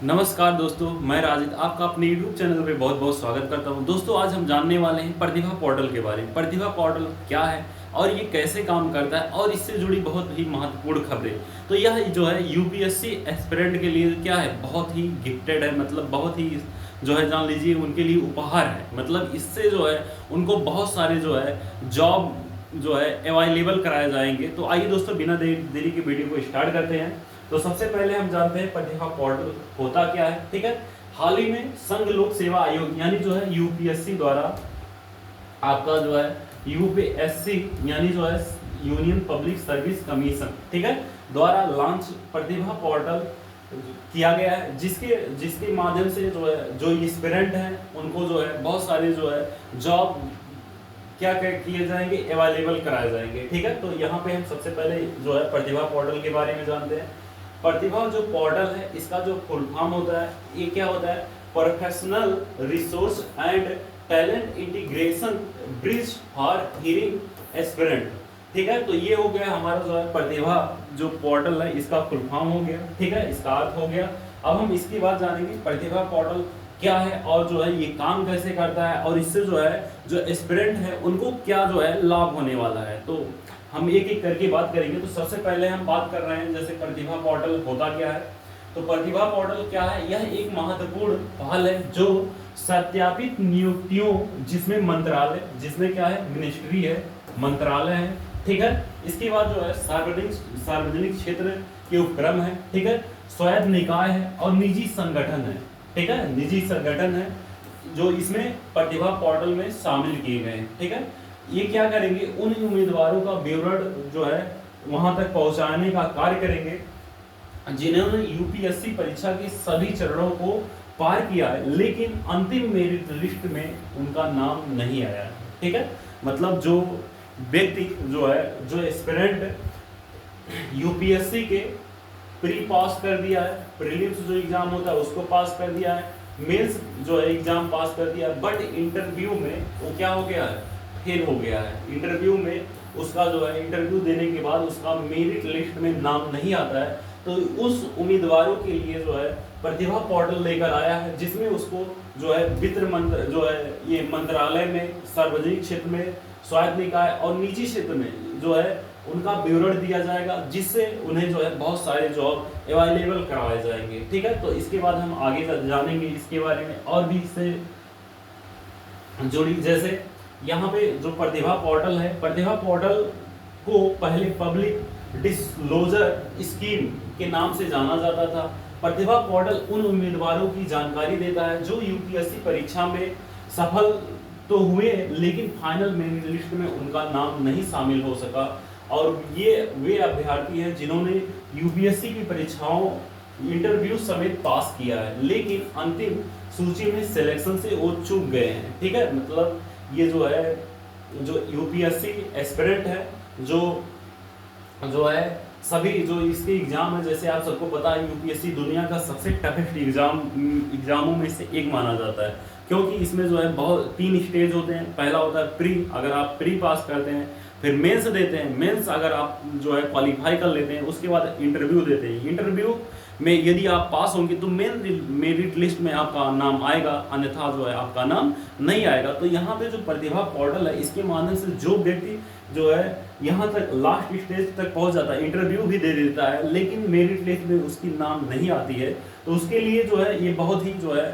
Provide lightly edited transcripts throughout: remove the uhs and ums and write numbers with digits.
नमस्कार दोस्तों, मैं राजिद आपका अपने YouTube चैनल पे बहुत बहुत स्वागत करता हूं। दोस्तों आज हम जानने वाले हैं प्रतिभा पोर्टल के बारे में। प्रतिभा पोर्टल क्या है और ये कैसे काम करता है और इससे जुड़ी बहुत ही महत्वपूर्ण खबरें। तो यह जो है यूपीएससी एस्पिरेंट के लिए क्या है, बहुत ही गिफ्टेड है, मतलब बहुत ही जो है जान लीजिए उनके लिए उपहार है। मतलब इससे जो है उनको बहुत सारे जो है जॉब जो है अवेलेबल कराए जाएंगे। तो आइए दोस्तों बिना देरी के वीडियो को स्टार्ट करते हैं। तो सबसे पहले हम जानते हैं प्रतिभा पोर्टल होता क्या है। ठीक है, हाल ही में संघ लोक सेवा आयोग यानी जो है यूपीएससी द्वारा आपका जो है यूपीएससी यानी जो है यूनियन पब्लिक सर्विस कमीशन, ठीक है, द्वारा लॉन्च प्रतिभा पोर्टल किया गया है, जिसके माध्यम से जो है जो एस्पिरेंट हैं उनको जो है बहुत सारे जो है जॉब क्या किए जाएंगे, अवेलेबल कराए जाएंगे। ठीक है, तो यहाँ पे हम सबसे पहले जो है प्रतिभा पोर्टल के बारे में जानते हैं। प्रतिभा जो पोर्टल है इसका जो फुल फॉर्म होता है, ये क्या होता है, professional resource and talent integration bridge for hearing aspirant. ठीक है, तो ये हो गया हमारा जो है प्रतिभा जो पोर्टल है इसका फुल फॉर्म हो गया। ठीक है, इसका अर्थ हो गया। अब हम इसकी बात जानेंगे प्रतिभा पोर्टल क्या है और जो है ये काम कैसे करता है और इससे जो है जो एस्पिरेंट है उनको क्या जो है लाभ होने वाला है। तो हम एक एक करके बात करेंगे। तो सबसे पहले हम बात कर रहे हैं जैसे प्रतिभा पोर्टल होता क्या है। तो प्रतिभा पोर्टल क्या है, यह एक महत्वपूर्ण पहल है जो सत्यापित नियुक्तियों जिसमें मंत्रालय, जिसमें क्या है मिनिस्ट्री है, मंत्रालय है, ठीक है, इसके बाद जो है सार्वजनिक क्षेत्र के उपक्रम है, ठीक है, स्वायत्त निकाय है और निजी संगठन है। ठीक है, निजी संगठन है जो इसमें प्रतिभा पोर्टल में शामिल किए गए हैं। ठीक है, ये क्या करेंगे, उन उम्मीदवारों का विवरण जो है वहां तक पहुंचाने का कार्य करेंगे जिन्होंने यूपीएससी परीक्षा के सभी चरणों को पार किया है लेकिन अंतिम मेरिट लिस्ट में उनका नाम नहीं आया है। ठीक है, मतलब जो व्यक्ति जो है जो एस्पिरेंट यूपीएससी के प्री पास कर दिया है, प्रीलिम्स जो एग्जाम होता है उसको पास कर दिया है, मेंस जो है एग्जाम पास कर दिया है, बट इंटरव्यू में वो क्या हो गया है, फेल हो गया है। इंटरव्यू में उसका जो है इंटरव्यू देने के बाद उसका मेरिट लिस्ट में नाम नहीं आता है। तो उस उम्मीदवारों के लिए जो है प्रतिभा पोर्टल लेकर आया है जिसमें उसको जो है वित्त मंत्र जो है ये मंत्रालय में, सार्वजनिक क्षेत्र में, स्वायत्त निकाय और निजी क्षेत्र में जो है उनका विवरण दिया जाएगा जिससे उन्हें जो है बहुत सारे जॉब अवेलेबल करवाए जाएंगे। ठीक है, तो इसके बाद हम आगे जानेंगे इसके बारे में और भी इससे जुड़ी। जैसे यहाँ पे जो प्रतिभा पोर्टल है, प्रतिभा पोर्टल को पहले पब्लिक डिस्क्लोजर स्कीम के नाम से जाना जाता था। प्रतिभा पोर्टल उन उम्मीदवारों की जानकारी देता है जो यूपीएससी परीक्षा में सफल तो हुए लेकिन फाइनल मेरिट लिस्ट में उनका नाम नहीं शामिल हो सका और ये वे अभ्यर्थी हैं जिन्होंने यूपीएससी की परीक्षाओं इंटरव्यू समेत पास किया है लेकिन अंतिम सूची में सिलेक्शन से वो चूक गए हैं। ठीक है, मतलब ये जो है जो यूपीएससी एस्पिरेंट है जो है सभी जो इसके एग्जाम है, जैसे आप सबको पता है यूपीएससी दुनिया का सबसे टफेस्ट एग्जामों में से एक माना जाता है क्योंकि इसमें जो है बहुत 3 स्टेज होते हैं। पहला होता है प्री, अगर आप प्री पास करते हैं, फिर मेंस देते हैं, मेंस अगर आप जो है क्वालिफाई कर लेते हैं, उसके बाद इंटरव्यू देते हैं। इंटरव्यू में यदि आप पास होंगे तो मेन मेरिट लिस्ट में आपका नाम आएगा, अन्यथा जो है आपका नाम नहीं आएगा। तो यहाँ पे जो प्रतिभा पोर्टल है इसके माध्यम से जो व्यक्ति जो है यहाँ तक लास्ट स्टेज तक पहुँच जाता है, इंटरव्यू भी दे देता है लेकिन मेरिट लिस्ट में उसकी नाम नहीं आती है, तो उसके लिए जो है ये बहुत ही जो है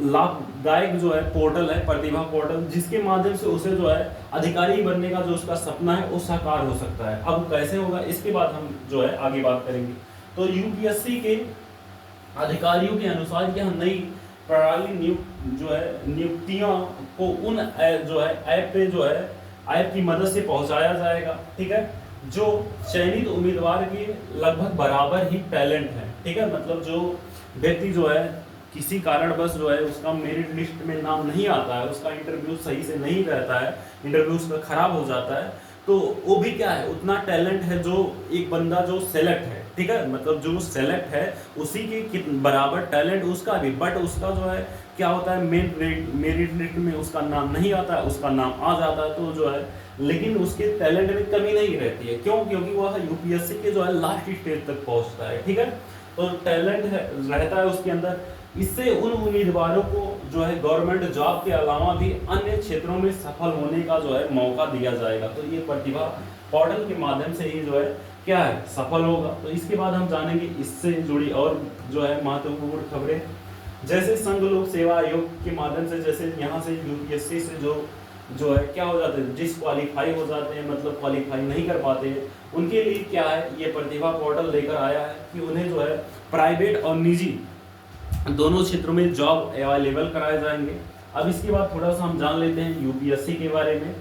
लाभदायक जो है पोर्टल है प्रतिभा पोर्टल, जिसके माध्यम से उसे जो है अधिकारी बनने का जो उसका सपना है वो साकार हो सकता है। अब कैसे होगा इसके बाद हम जो है आगे बात करेंगे। तो यूपीएससी के अधिकारियों के अनुसार यह नई प्रणाली नियुक्तियों को उन जो है ऐप पे जो है ऐप की मदद से पहुंचाया जाएगा। ठीक है, जो चयनित उम्मीदवार के लगभग बराबर ही टैलेंट है। ठीक है, मतलब जो व्यक्ति जो है किसी कारणवश जो है उसका मेरिट लिस्ट में नाम नहीं आता है, उसका इंटरव्यू सही से नहीं रहता है, इंटरव्यू उसका खराब हो जाता है, तो वो भी क्या है उतना टैलेंट है जो एक बंदा जो सेलेक्ट है। ठीक है, मतलब जो सेलेक्ट है उसी के बराबर टैलेंट उसका भी, बट उसका जो है क्या होता है मेरिट लिस्ट में उसका नाम नहीं आता है, उसका नाम आ जाता है तो जो है लेकिन उसके टैलेंट में कमी नहीं रहती है। क्यों? क्योंकि वह यूपीएससी के जो है लास्ट स्टेज तक पहुंचता है। ठीक है, तो टैलेंट है रहता है उसके अंदर। इससे उन उम्मीदवारों को जो है गवर्नमेंट जॉब के अलावा भी अन्य क्षेत्रों में सफल होने का जो है मौका दिया जाएगा। तो ये प्रतिभा पोर्टल के माध्यम से ही जो है क्या है सफल होगा। तो इसके बाद हम जानेंगे इससे जुड़ी और जो है महत्वपूर्ण खबरें, जैसे संघ लोक सेवा आयोग के माध्यम से, जैसे यहाँ से यूपीएससी से जो है क्या हो जाते हैं, डिसक्वालीफाई हो जाते हैं, मतलब क्वालिफाई नहीं कर पाते हैं, उनके लिए क्या है ये प्रतिभा पोर्टल लेकर आया है कि उन्हें जो है प्राइवेट और निजी दोनों क्षेत्रों में जॉब अवेलेबल कराए जाएंगे। अब इसके बाद थोड़ा सा हम जान लेते हैं यूपीएससी के बारे में,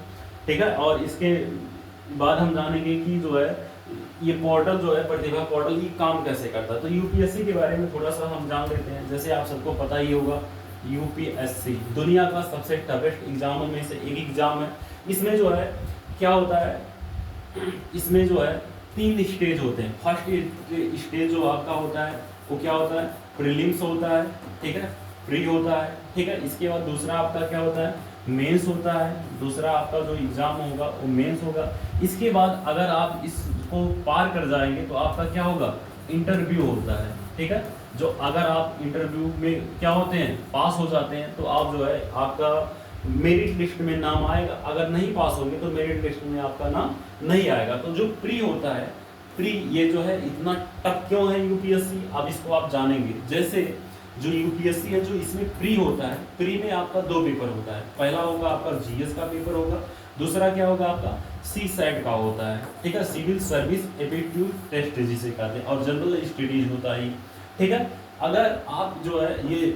ठीक है। और इसके बाद हम जानेंगे कि जो है ये पोर्टल जो है प्रतिभा पोर्टल ये काम कैसे करता है। तो यूपीएससी के बारे में थोड़ा सा हम जान लेते हैं। जैसे आप सबको पता ही होगा यूपीएससी दुनिया का सबसे टफेस्ट एग्जामों में से एक एग्जाम है। इसमें जो है क्या होता है, इसमें जो है 3 स्टेज होते हैं। फर्स्ट स्टेज जो आपका होता है वो क्या होता है, प्रीलिम्स होता है, ठीक है, प्री होता है, ठीक है। इसके बाद दूसरा आपका क्या होता है, मेंस होता है। दूसरा आपका जो एग्जाम होगा वो मेंस होगा। इसके बाद अगर आप इसको पार कर जाएंगे तो आपका क्या होगा, इंटरव्यू होता है, ठीक है। जो अगर आप इंटरव्यू में क्या होते हैं, पास हो जाते हैं तो आप जो है आपका मेरिट लिस्ट में नाम आएगा। अगर नहीं पास होंगे तो मेरिट लिस्ट में आपका नाम नहीं आएगा। तो जो प्री होता है, प्री ये जो है इतना टफ क्यों है यूपीएससी, अब इसको आप जानेंगे। जैसे जो यूपीएससी है जो इसमें प्री होता है, प्री में आपका 2 पेपर होता है। पहला होगा आपका जीएस का पेपर होगा, दूसरा क्या होगा आपका सी सेट का होता है, ठीक है, सिविल सर्विस एप्टीट्यूड टेस्ट जिसे कहते हैं, और जनरल स्टडीज होता है, ठीक है। अगर आप जो है ये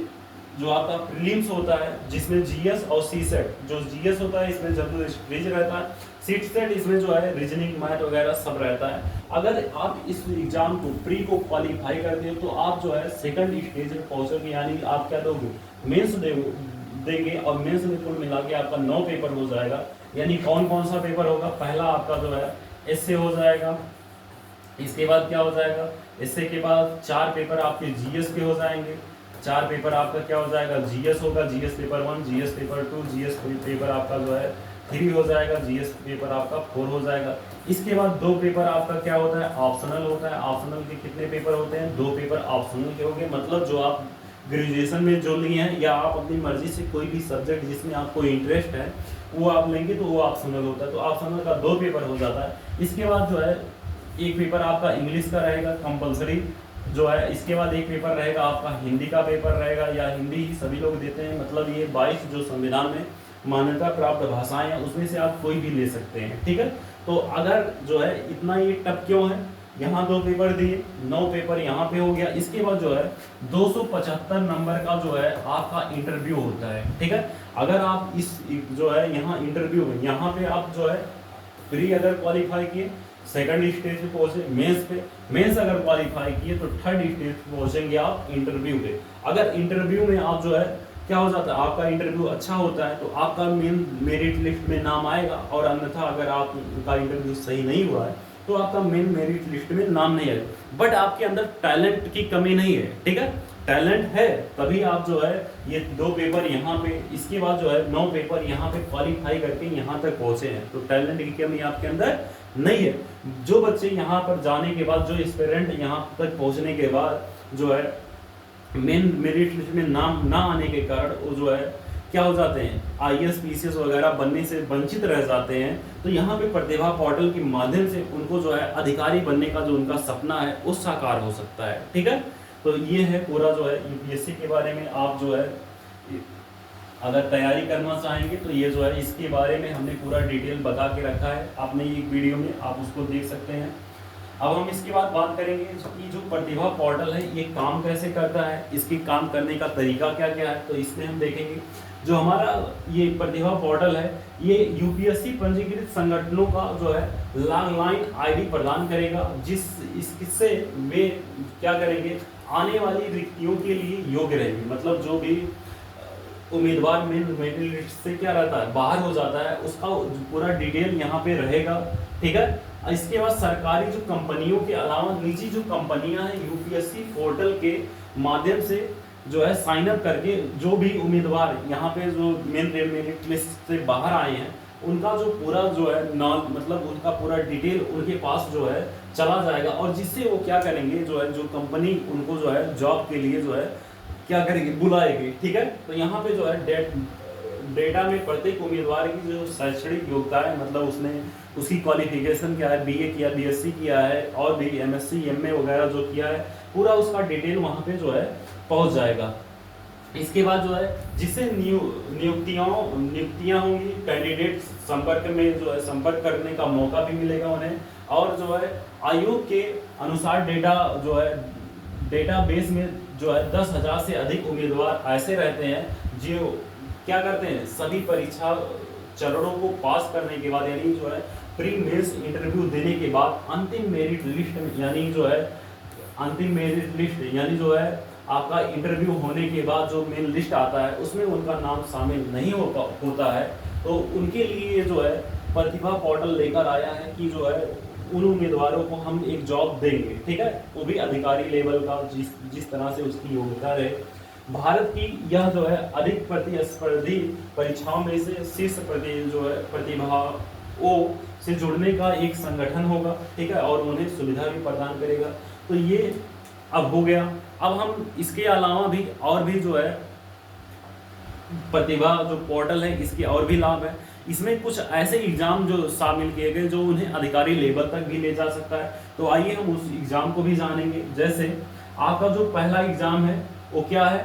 जो आपका प्रीलिम्स होता है जिसमें जीएस और सी सेट, जो जीएस होता है इसमें जनरल स्टडीज रहता है, सी सेट इसमें जो है रीजनिंग मैथ वगैरह सब रहता है। अगर आप इस एग्जाम को प्री को क्वालिफाई करते हो तो आप जो है सेकंड स्टेज में पहुंचोगे, यानी आप क्या दोगे, मेंस देंगे, और मेंस में कुल मिला के आपका 9 पेपर हो जाएगा। यानी कौन कौन सा पेपर होगा, पहला आपका जो है एसए हो जाएगा, इसके बाद क्या हो जाएगा, एसए के बाद 4 पेपर आपके जीएस के हो जाएंगे, 4 पेपर आपका क्या हो जाएगा, जीएस होगा, GS paper 1, GS paper 2, GS paper आपका जो है 3 हो जाएगा, जीएस पेपर आपका 4 हो जाएगा। इसके बाद 2 पेपर आपका क्या होता है, ऑप्शनल होता है। ऑप्शनल के कितने पेपर होते हैं, 2 पेपर ऑप्शनल के होंगे, मतलब जो आप ग्रेजुएशन में जो लिए हैं या आप अपनी मर्जी से कोई भी सब्जेक्ट जिसमें आपको इंटरेस्ट है वो आप लेंगे तो वो ऑप्शनल होता है। तो ऑप्शनल का 2 पेपर हो जाता है। इसके बाद जो है एक पेपर आपका इंग्लिश का रहेगा कंपलसरी जो है। इसके बाद एक पेपर रहेगा आपका हिंदी का पेपर रहेगा, या हिंदी ही सभी लोग देते हैं, मतलब ये 22 जो संविधान में मान्यता प्राप्त भाषाएं हैं उसमें से आप कोई भी ले सकते हैं, ठीक है। तो अगर जो है इतना ये टफ क्यों है, यहाँ 2 पेपर दिए, 9 पेपर यहाँ पे हो गया। इसके बाद जो है 275 नंबर का जो है आपका इंटरव्यू होता है, ठीक है। अगर आप इस जो है यहाँ इंटरव्यू में यहाँ पे आप जो है प्री अगर क्वालिफाई किए, सेकंड स्टेज पे पहुंचे, मेंस पे, मेंस अगर क्वालिफाई किए तो थर्ड स्टेज पे पहुंचेंगे आप इंटरव्यू पे। अगर इंटरव्यू में आप जो है क्या हो जाता है, आपका इंटरव्यू अच्छा होता है तो आपका मेन मेरिट लिस्ट में नाम आएगा, और अन्यथा अगर आपका इंटरव्यू सही नहीं हुआ है तो आपका मेन मेरिट लिस्ट में नाम नहीं आएगा। बट आपके अंदर टैलेंट की कमी नहीं है, ठीक है, टैलेंट है तभी आप जो है ये 2 पेपर यहाँ पे, इसके बाद जो है 9 पेपर यहाँ पे क्वालिफाई करके यहाँ तक पहुंचे हैं। तो टैलेंट की कमी आपके अंदर नहीं है। जो बच्चे यहाँ पर जाने के बाद, जो एस्पिरेंट यहाँ तक पहुँचने के बाद जो है मेन मेरिट लिस्ट में नाम ना आने के कारण वो जो है क्या हो जाते हैं, आईएएस पीसीएस वगैरह बनने से वंचित रह जाते हैं। तो यहाँ पे प्रतिभा पोर्टल के माध्यम से उनको जो है अधिकारी बनने का जो उनका सपना है वो साकार हो सकता है, ठीक है। तो ये है पूरा जो है यूपीएससी के बारे में। आप जो है अगर तैयारी करना चाहेंगे तो ये जो है इसके बारे में हमने पूरा डिटेल बता के रखा है, आपने एक वीडियो में आप उसको देख सकते हैं। अब हम इसके बाद बात करेंगे कि जो प्रतिभा पोर्टल है ये काम कैसे करता है, इसके काम करने का तरीका क्या क्या है। तो इसमें हम देखेंगे जो हमारा ये प्रतिभा पोर्टल है ये यूपीएससी पंजीकृत संगठनों का जो है लॉगिन आईडी प्रदान करेगा, इससे वे क्या करेंगे, आने वाली रिक्तियों के लिए योग्य रहेंगे। मतलब जो भी उम्मीदवार मेरिट लिस्ट से क्या रहता है, बाहर हो जाता है, उसका पूरा डिटेल यहाँ पे रहेगा, ठीक है। इसके बाद सरकारी जो कंपनियों के अलावा निजी जो कंपनियां हैं यूपीएससी पोर्टल के माध्यम से जो है साइन अप करके जो भी उम्मीदवार यहाँ पे जो मेन मेरिट लिस्ट से बाहर आए हैं उनका जो पूरा जो है मतलब उनका पूरा डिटेल उनके पास जो है चला जाएगा, और जिससे वो क्या करेंगे जो है, जो कंपनी उनको जो है जॉब के लिए जो है क्या करेगी, बुलाएगी। ठीक है, तो यहाँ पे जो है डेटा में प्रत्येक उम्मीदवार की जो शैक्षणिक योग्यता है, मतलब उसने उसकी क्वालिफिकेशन क्या है, बीए किया, बीएससी किया है, और भी एमएससी एमए वगैरह जो किया है, पूरा उसका डिटेल वहाँ पे जो है पहुँच जाएगा। इसके बाद जो है जिससे नियुक्तियाँ होंगी, कैंडिडेट संपर्क में जो है संपर्क करने का मौका भी मिलेगा उन्हें, और जो है आयोग के अनुसार डेटाबेस में जो है 10,000 से अधिक उम्मीदवार ऐसे रहते हैं जो क्या करते हैं, सभी परीक्षा चरणों को पास करने के बाद, यानी जो है प्री मेंस इंटरव्यू देने के बाद अंतिम मेरिट लिस्ट यानी जो है आपका इंटरव्यू होने के बाद जो मेन लिस्ट आता है उसमें उनका नाम शामिल नहीं होता है, तो उनके लिए जो है प्रतिभा पोर्टल लेकर आया है कि जो है उन उम्मीदवारों को हम एक जॉब देंगे। ठीक है, वो भी अधिकारी लेवल का, जिस तरह से उसकी योग्यता रहे। भारत की यह जो है अधिक प्रतिस्पर्धी परीक्षाओं में से शीर्ष प्रतिभाओं से जुड़ने का एक संगठन होगा। ठीक है, और उन्हें सुविधा भी प्रदान करेगा। तो ये अब हो गया। अब हम इसके अलावा भी और भी जो है प्रतिभा जो पोर्टल है, इसके और भी लाभ है। इसमें कुछ ऐसे एग्जाम जो शामिल किए गए जो उन्हें अधिकारी लेवल तक भी ले जा सकता है। तो आइए हम उस एग्जाम को भी जानेंगे। जैसे आपका जो पहला एग्जाम है वो क्या है,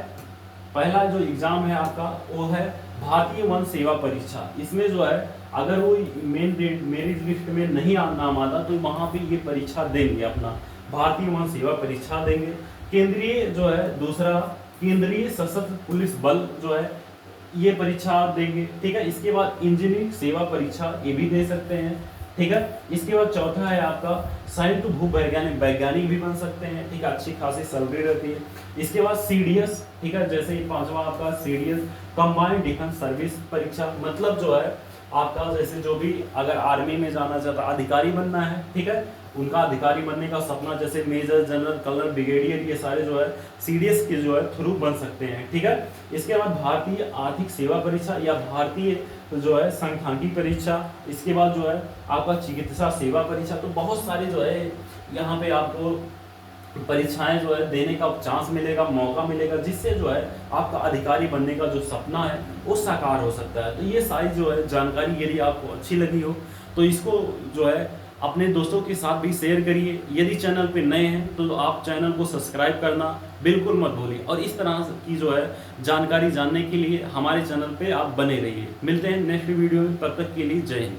पहला जो एग्जाम है आपका वो है भारतीय वन सेवा परीक्षा। इसमें जो है अगर वो मेरिट लिस्ट में नहीं नाम आता तो वहाँ पे ये परीक्षा देंगे, अपना भारतीय वन सेवा परीक्षा देंगे। केंद्रीय जो है दूसरा केंद्रीय सशस्त्र पुलिस बल जो है ये परीक्षा देंगे। ठीक है, इसके बाद इंजीनियरिंग सेवा परीक्षा ये भी दे सकते हैं। ठीक है, इसके बाद चौथा है आपका संयुक्त वैज्ञानिक भी बन सकते हैं। ठीक है, अच्छी खासी सैलरी रहती है। इसके बाद सीडीएस, ठीक है, जैसे पांचवा आपका सीडीएस कंबाइंड डिफेंस सर्विस परीक्षा, मतलब जो है आपका जैसे जो भी अगर आर्मी में जाना चाहता, अधिकारी बनना है, ठीक है, उनका अधिकारी बनने का सपना, जैसे मेजर, जनरल, कलर, ब्रिगेडियर, ये सारे जो है सीडीएस के जो है थ्रू बन सकते हैं। ठीक है, इसके बाद भारतीय आर्थिक सेवा परीक्षा या भारतीय जो है सांख्यिकी परीक्षा। इसके बाद जो है आपका चिकित्सा सेवा परीक्षा। तो बहुत सारे जो है यहाँ पे आपको परीक्षाएं जो है देने का चांस मिलेगा, मौका मिलेगा, जिससे जो है आपका अधिकारी बनने का जो सपना है वो साकार हो सकता है। तो ये सारी जो है जानकारी यदि आपको अच्छी लगी हो तो इसको जो है अपने दोस्तों के साथ भी शेयर करिए। यदि चैनल पे नए हैं तो आप चैनल को सब्सक्राइब करना बिल्कुल मत भूलिए, और इस तरह की जो है जानकारी जानने के लिए हमारे चैनल पे आप बने रहिए। मिलते हैं नेक्स्ट वीडियो में, तब तक के लिए जय हिंद।